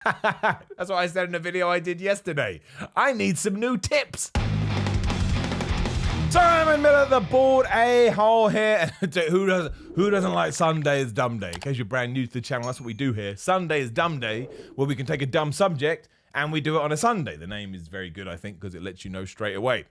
That's what I said in a video I did yesterday. I need some new tips. Simon Miller, the bald a-hole here. Who doesn't like Sunday is Dumbday? In case you're brand new to the channel, that's what we do here. Sunday is Dumbday, where we can take a dumb subject and we do it on a Sunday. The name is very good, I think, because it lets you know straight away.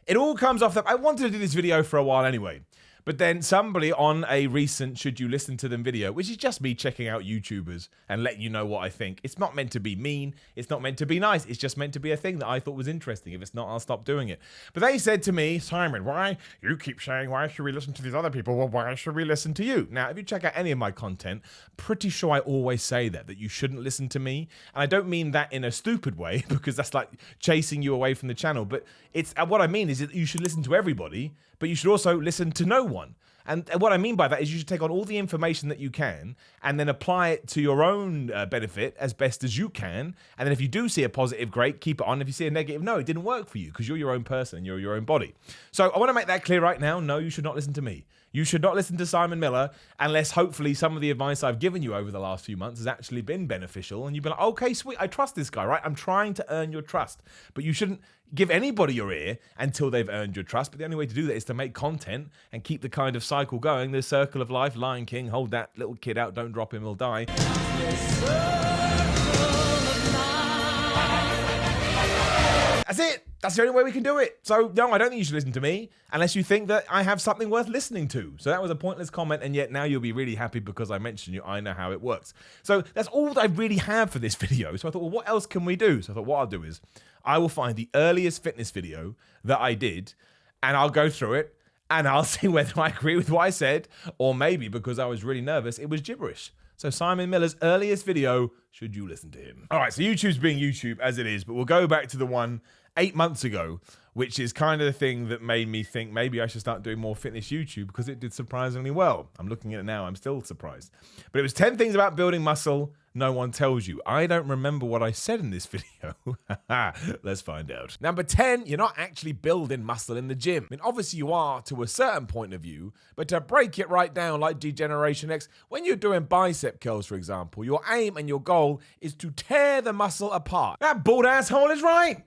It all comes off that I wanted to do this video for a while anyway. But then somebody on a recent Should You Listen to Them video, which is just me checking out YouTubers and letting you know what I think. It's not meant to be mean. It's not meant to be nice. It's just meant to be a thing that I thought was interesting. If it's not, I'll stop doing it. But they said to me, Simon, why? You keep saying, why should we listen to these other people? Well, why should we listen to you? Now, if you check out any of my content, pretty sure I always say that you shouldn't listen to me. And I don't mean that in a stupid way, because that's like chasing you away from the channel. But it's what I mean is that you should listen to everybody, but you should also listen to no one. And what I mean by that is you should take on all the information that you can and then apply it to your own benefit as best as you can. And then if you do see a positive, great, keep it on. If you see a negative, no, it didn't work for you because you're your own person and you're your own body. So I want to make that clear right now. No, you should not listen to me. You should not listen to Simon Miller unless hopefully some of the advice I've given you over the last few months has actually been beneficial and you've been like, okay, sweet, I trust this guy, right? I'm trying to earn your trust. But you shouldn't give anybody your ear until they've earned your trust. But the only way to do that is to make content and keep the kind of cycle going, the circle of life. Lion King, hold that little kid out, don't drop him, he'll die. That's it. That's the only way we can do it. So, no, I don't think you should listen to me unless you think that I have something worth listening to. So that was a pointless comment, and yet now you'll be really happy because I mentioned you. I know how it works. So that's all that I really have for this video. So I thought, well, what else can we do? So I thought, what I'll do is I will find the earliest fitness video that I did, and I'll go through it, and I'll see whether I agree with what I said, or maybe because I was really nervous, it was gibberish. So Simon Miller's earliest video, should you listen to him? All right, so YouTube's being YouTube as it is, but we'll go back to the one 8 months ago, which is kind of the thing that made me think maybe I should start doing more fitness YouTube because it did surprisingly well. I'm looking at it now, I'm still surprised. But it was 10 things about building muscle no one tells you. I don't remember what I said in this video. Let's find out. Number 10, you're not actually building muscle in the gym. I mean, obviously you are to a certain point of view, but to break it right down like Degeneration X, when you're doing bicep curls, for example, your aim and your goal is to tear the muscle apart. That bald asshole is right.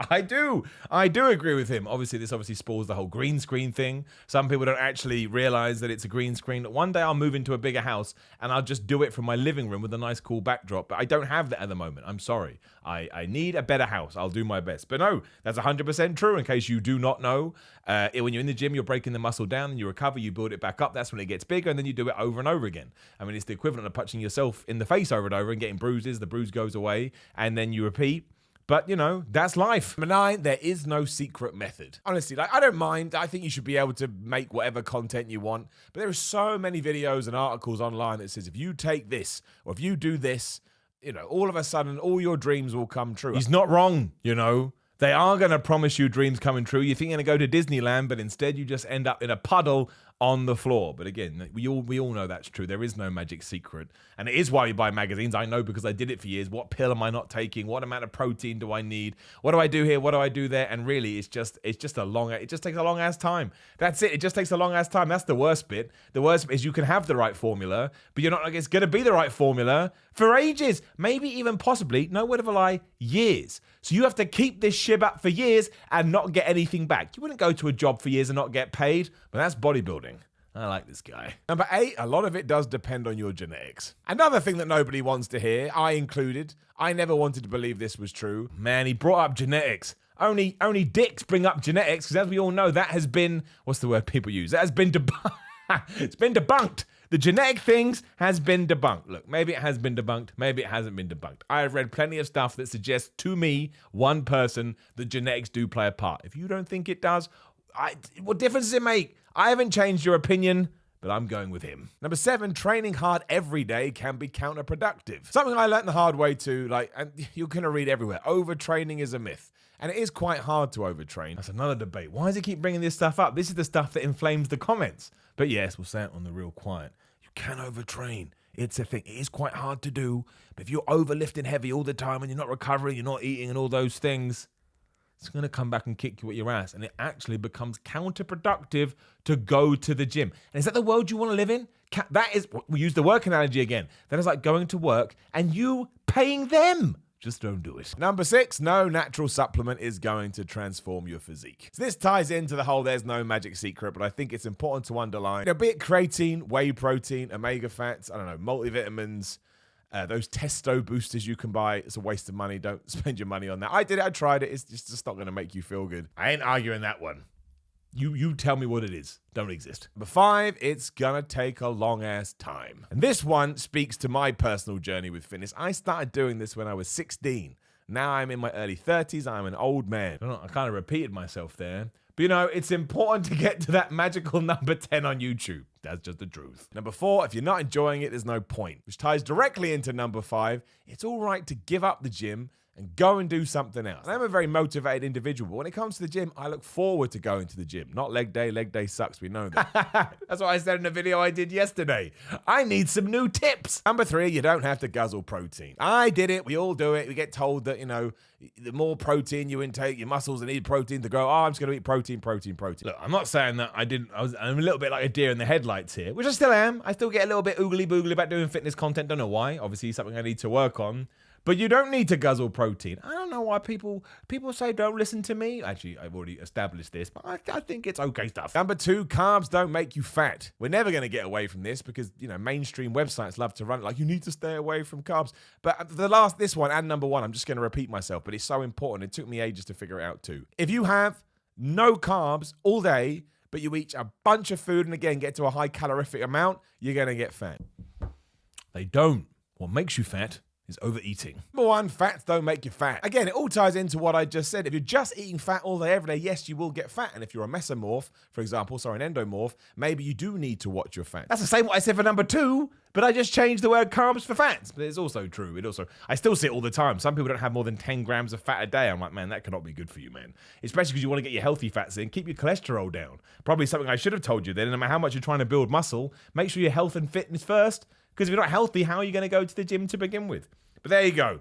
I do agree with him. Obviously, this spoils the whole green screen thing. Some people don't actually realize that it's a green screen. One day I'll move into a bigger house and I'll just do it from my living room with a nice cool backdrop. But I don't have that at the moment. I'm sorry. I need a better house. I'll do my best. But no, that's 100% true. In case you do not know, when you're in the gym, you're breaking the muscle down and you recover, you build it back up. That's when it gets bigger and then you do it over and over again. I mean, it's the equivalent of punching yourself in the face over and over and getting bruises. The bruise goes away and then you repeat. But, you know, that's life. Number 9, there is no secret method. Honestly, like, I don't mind. I think you should be able to make whatever content you want. But there are so many videos and articles online that says if you take this or if you do this, you know, all of a sudden, all your dreams will come true. He's not wrong, you know. They are going to promise you dreams coming true. You think you're going to go to Disneyland, but instead you just end up in a puddle on the floor. But again, we all know that's true. There is no magic secret. And it is why we buy magazines. I know because I did it for years. What pill am I not taking? What amount of protein do I need? What do I do here? What do I do there? And really, it just takes a long ass time. That's it. It just takes a long ass time. That's the worst bit. The worst bit is you can have the right formula, but you're not like it's going to be the right formula for ages, maybe even possibly, no word of a lie, years. So you have to keep this shib up for years and not get anything back. You wouldn't go to a job for years and not get paid, but that's bodybuilding. I like this guy. Number 8, a lot of it does depend on your genetics. Another thing that nobody wants to hear, I included, I never wanted to believe this was true. Man, he brought up genetics. Only dicks bring up genetics, because as we all know, that has been, what's the word people use? That has been debunked. It's been debunked. The genetic things has been debunked. Look, maybe it has been debunked. Maybe it hasn't been debunked. I have read plenty of stuff that suggests to me, one person, that genetics do play a part. If you don't think it does, what difference does it make? I haven't changed your opinion, but I'm going with him. Number 7, training hard every day can be counterproductive. Something I learned the hard way too, and you're going to read everywhere. Overtraining is a myth. And it is quite hard to overtrain. That's another debate. Why does he keep bringing this stuff up? This is the stuff that inflames the comments. But yes, we'll say it on the real quiet. You can overtrain. It's a thing. It is quite hard to do. But if you're overlifting heavy all the time and you're not recovering, you're not eating and all those things, it's going to come back and kick you at your ass. And it actually becomes counterproductive to go to the gym. And is that the world you want to live in? That is, we use the work analogy again. That is like going to work and you paying them. Just don't do it. Number 6, no natural supplement is going to transform your physique. So this ties into the whole there's no magic secret, but I think it's important to underline. Be it creatine, whey protein, omega fats, I don't know, multivitamins, those testo boosters you can buy. It's a waste of money. Don't spend your money on that. I did it. I tried it. It's just not going to make you feel good. I ain't arguing that one. You tell me what it is. Don't exist. Number 5, it's gonna take a long ass time. And this one speaks to my personal journey with fitness. I started doing this when I was 16. Now I'm in my early 30s. I'm an old man. I kind of repeated myself there. But you know, it's important to get to that magical number 10 on YouTube. That's just the truth. Number 4, if you're not enjoying it, there's no point. Which ties directly into number 5. It's all right to give up the gym and go and do something else. I'm a very motivated individual, but when it comes to the gym, I look forward to going to the gym. Not leg day. Leg day sucks, we know that. That's what I said in the video I did yesterday. I need some new tips. Number 3, you don't have to guzzle protein. I did it, we all do it. We get told that, you know, the more protein you intake, your muscles need protein to grow. Oh, I'm just gonna eat protein. Look, I'm not saying that I'm a little bit like a deer in the headlights here, which I still am. I still get a little bit oogly boogly about doing fitness content. Don't know why. Obviously, something I need to work on. But you don't need to guzzle protein. I don't know why people say don't listen to me. Actually, I've already established this, but I think it's okay stuff. Number 2, carbs don't make you fat. We're never going to get away from this because, you know, mainstream websites love to run it like you need to stay away from carbs. But this one and number 1, I'm just going to repeat myself, but it's so important. It took me ages to figure it out too. If you have no carbs all day, but you eat a bunch of food and again get to a high calorific amount, you're going to get fat. They don't. What makes you fat is overeating. Number 1, fats don't make you fat. Again, it all ties into what I just said. If you're just eating fat all day, every day, yes, you will get fat. And if you're a mesomorph, for example, an endomorph, maybe you do need to watch your fat. That's the same what I said for number 2, but I just changed the word carbs for fats. But it's also true. I still see it all the time. Some people don't have more than 10 grams of fat a day. I'm like, man, that cannot be good for you, man. Especially because you want to get your healthy fats in, keep your cholesterol down. Probably something I should have told you then. No matter how much you're trying to build muscle, make sure your health and fitness first. Because if you're not healthy, how are you going to go to the gym to begin with? But there you go.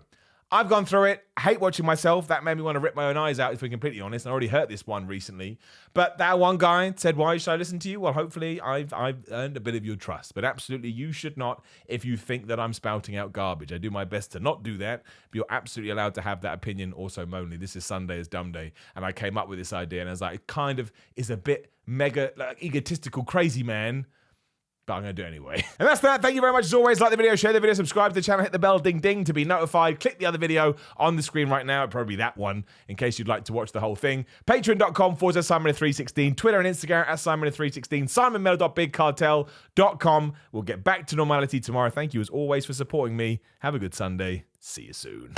I've gone through it. I hate watching myself. That made me want to rip my own eyes out, if we're completely honest. I already hurt this one recently. But that one guy said, why should I listen to you? Well, hopefully I've earned a bit of your trust. But absolutely, you should not if you think that I'm spouting out garbage. I do my best to not do that. But you're absolutely allowed to have that opinion also, Monly. This is Sunday is Dumbday. And I came up with this idea. And I was like, it kind of is a bit mega like, egotistical, crazy man. But I'm going to do it anyway. And that's that. Thank you very much as always. Like the video, share the video, subscribe to the channel, hit the bell, ding, ding to be notified. Click the other video on the screen right now. It'll probably be that one in case you'd like to watch the whole thing. Patreon.com/Simon316. Twitter and Instagram @Simon316. SimonMiller.BigCartel.com. We'll get back to normality tomorrow. Thank you as always for supporting me. Have a good Sunday. See you soon.